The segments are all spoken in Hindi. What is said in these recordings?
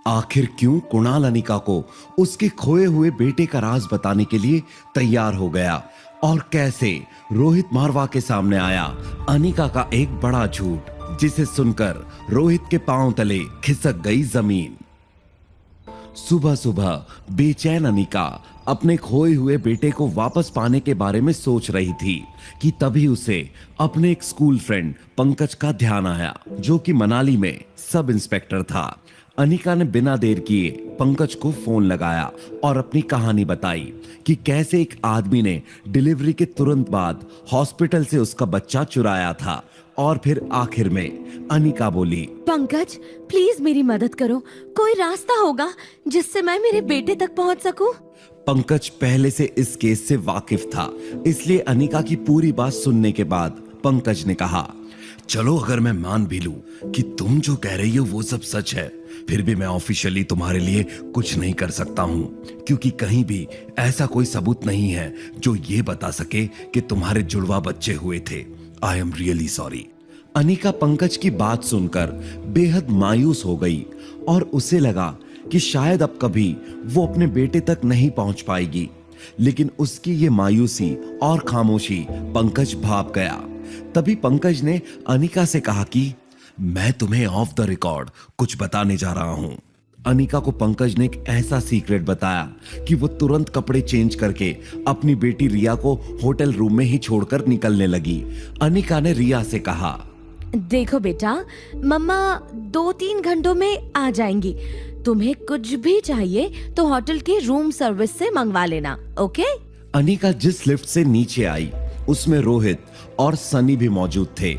आखिर क्यों कुणाल अनिका को उसके खोए हुए बेटे का राज बताने के लिए तैयार हो गया और कैसे रोहित मारवा के सामने आया अनिका का एक बड़ा झूठ, जिसे सुनकर रोहित के पांव तले खिसक गई जमीन। सुबह सुबह बेचैन अनिका अपने खोए हुए बेटे को वापस पाने के बारे में सोच रही थी कि तभी उसे अपने एक स्कूल फ्रेंड पंकज का ध्यान आया, जो कि मनाली में सब इंस्पेक्टर था। अनिका ने बिना देर किए पंकज को फोन लगाया और अपनी कहानी बताई कि कैसे एक आदमी ने डिलीवरी के तुरंत बाद हॉस्पिटल से उसका बच्चा चुराया था। और फिर आखिर में अनिका बोली, पंकज प्लीज मेरी मदद करो, कोई रास्ता होगा जिससे मैं मेरे बेटे तक पहुंच सकूं? पंकज पहले से इस केस से वाकिफ था, इसलिए अनिका की पूरी बात सुनने के बाद पंकज ने कहा, चलो अगर मैं मान भी लूं कि तुम जो कह रही हो वो सब सच है, फिर भी मैं ऑफिशियली तुम्हारे लिए कुछ नहीं कर सकता हूं, क्योंकि कहीं भी ऐसा कोई सबूत नहीं है जो ये बता सके कि तुम्हारे जुड़वा बच्चे हुए थे। I am really sorry. Anika Pankaj की बात सुनकर बेहद मायूस हो गई और उसे लगा कि शायद अब कभी वो अपने बेटे तक नहीं पहुंच पाएगी, लेकिन उसकी ये मायूसी और खामोशी पंकज भाप गया। तभी पंकज ने अनिका से कहा कि मैं तुम्हें ऑफ द रिकॉर्ड कुछ बताने जा रहा हूं। अनिका को पंकज ने एक ऐसा सीक्रेट बताया कि वो तुरंत कपड़े चेंज करके अपनी बेटी रिया को होटल रूम में ही छोड़कर निकलने लगी। अनिका ने रिया से कहा, देखो बेटा, मम्मा 2-3 घंटों में आ जाएंगी। तुम्हें कुछ भी चाहिए तो होटल के रूम सर्विस से मंगवा लेना, ओके? अनिका जिस लिफ्ट से नीचे आई उसमें रोहित और सनी भी मौजूद थे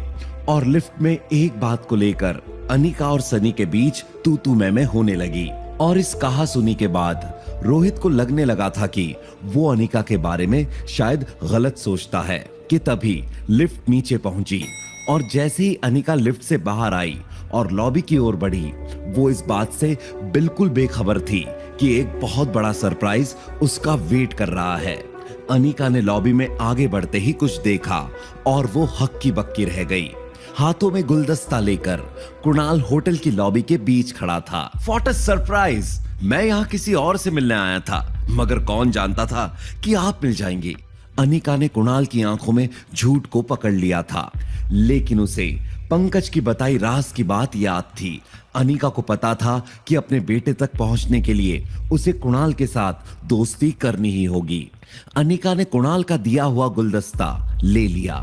और लिफ्ट में एक बात को लेकर अनिका और सनी के बीच तू तू मैं होने लगी। और इस कहा सुनी के बाद रोहित को लगने लगा था कि वो अनिका के बारे में शायद गलत सोचता है कि तभी लिफ्ट नीचे पहुंची और जैसे ही अनिका लिफ्ट से बाहर आई और लॉबी की ओर बढ़ी, वो इस बात से बिल्कुल बेखबर थी कि एक बहुत बड़ा सरप्राइज उसका वेट कर रहा है। अनिका ने लॉबी में आगे बढ़ते ही कुछ देखा और वो हक्की बक्की रह गई। हाथों में गुलदस्ता लेकर कुणाल होटल की लॉबी के बीच खड़ा था। What a surprise! मैं यहाँ किसी और से मिलने आया था, मगर कौन जानता था कि आप मिल जाएंगी। अनिका ने कुणाल की आंखों में झूठ को पकड़ लिया था, लेकिन उसे पंकज की बताई राज की बात याद थी। अनिका को पता था कि अपने बेटे तक पहुंचने के लिए उसे कुणाल के साथ दोस्ती करनी ही होगी। अनिका ने कुणाल का दिया हुआ गुलदस्ता ले लिया।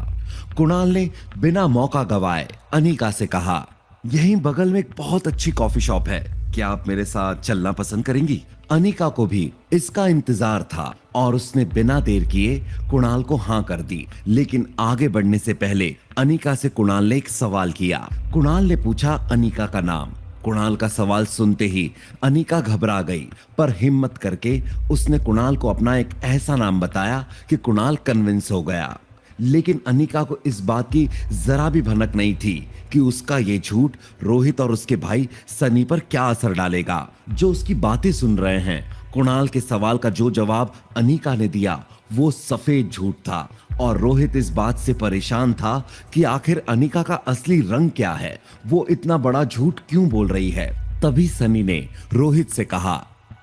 कुणाल ने बिना मौका गवाए अनिका से कहा, यहीं बगल में एक बहुत अच्छी कॉफी शॉप है, क्या आप मेरे साथ चलना पसंद करेंगी? अनिका को भी इसका इंतजार था और उसने बिना देर किए कुणाल को हाँ कर दी। लेकिन आगे बढ़ने से पहले अनिका से कुणाल ने एक सवाल किया। कुणाल ने पूछा अनिका का नाम। कुणाल का सवाल सुनते ही अनिका घबरा गई, पर हिम्मत करके उसने कुणाल को अपना एक ऐसा नाम बताया कि कुणाल कन्विंस हो गया। लेकिन अनिका को इस बात की जरा भी भनक नहीं थी कि उसका ये झूठ रोहित और उसके भाई सनी पर क्या असर डालेगा, जो उसकी बातें सुन रहे हैं। कुणाल के सवाल का जो जवाब अनिका ने दिया वो सफेद झूठ था और रोहित इस बात से परेशान था कि आखिर अनिका का असली रंग क्या है, वो इतना बड़ा झूठ क्यों बोल रही है। तभी सनी ने रोहित से कहा,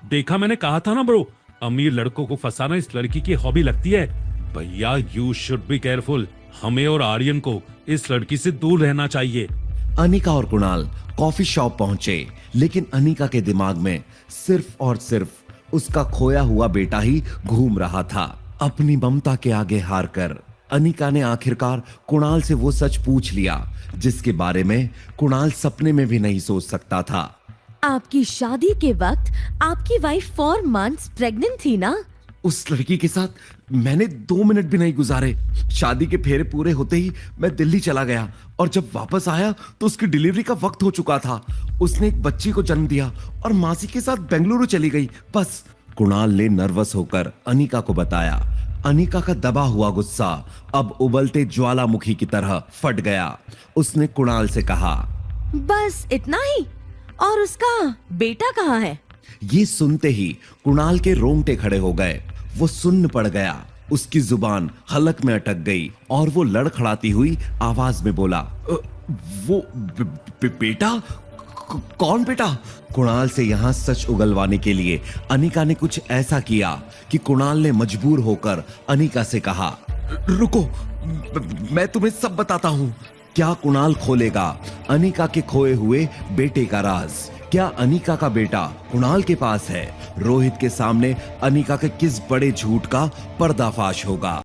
देखा, मैंने कहा था ना ब्रो, अमीर लड़कों को फंसाना इस लड़की की हॉबी लगती है। भैया यू शुड बी केयरफुल, हमें और आर्यन को इस लड़की से दूर रहना चाहिए। अनिका और कुणाल कॉफी शॉप पहुंचे, लेकिन अनिका के दिमाग में सिर्फ और सिर्फ उसका खोया हुआ बेटा ही घूम रहा था। अपनी ममता के आगे हारकर अनिका ने आखिरकार कुणाल से वो सच पूछ लिया जिसके बारे में कुणाल सपने में भी नहीं सोच सकता था। आपकी शादी के वक्त आपकी वाइफ 4 मंथ्स प्रेग्नेंट थी ना? उस लड़की के साथ मैंने 2 मिनट भी नहीं गुजारे। शादी के फेरे पूरे होते ही मैं दिल्ली चला गया और जब वापस आया तो उसकी डिलीवरी का वक्त हो चुका था। उसने एक बच्ची को जन्म दिया और मासी के साथ बेंगलुरु चली गई, बस। कुणाल ने नर्वस होकर अनिका को बताया। अनिका का दबा हुआ गुस्सा अब उबलते ज्वालामुखी की तरह फट गया। उसने कुणाल से कहा, बस इतना ही? और उसका बेटा कहाँ है? ये सुनते ही कुणाल के रोंगटे खड़े हो गए। वो सुन्न पड़ गया, उसकी जुबान हलक में अटक गई और वो लड़खड़ाती हुई आवाज में बोला, वो बेटा कौन बेटा? कुणाल से यहाँ सच उगलवाने के लिए अनिका ने कुछ ऐसा किया कि कुणाल ने मजबूर होकर अनिका से कहा, रुको, मैं तुम्हें सब बताता हूँ। क्या कुणाल खोलेगा अनिका के खोए हुए बेटे का राज? क्या अनिका का बेटा कुणाल के पास है? रोहित के सामने अनिका के किस बड़े झूठ का पर्दाफाश होगा?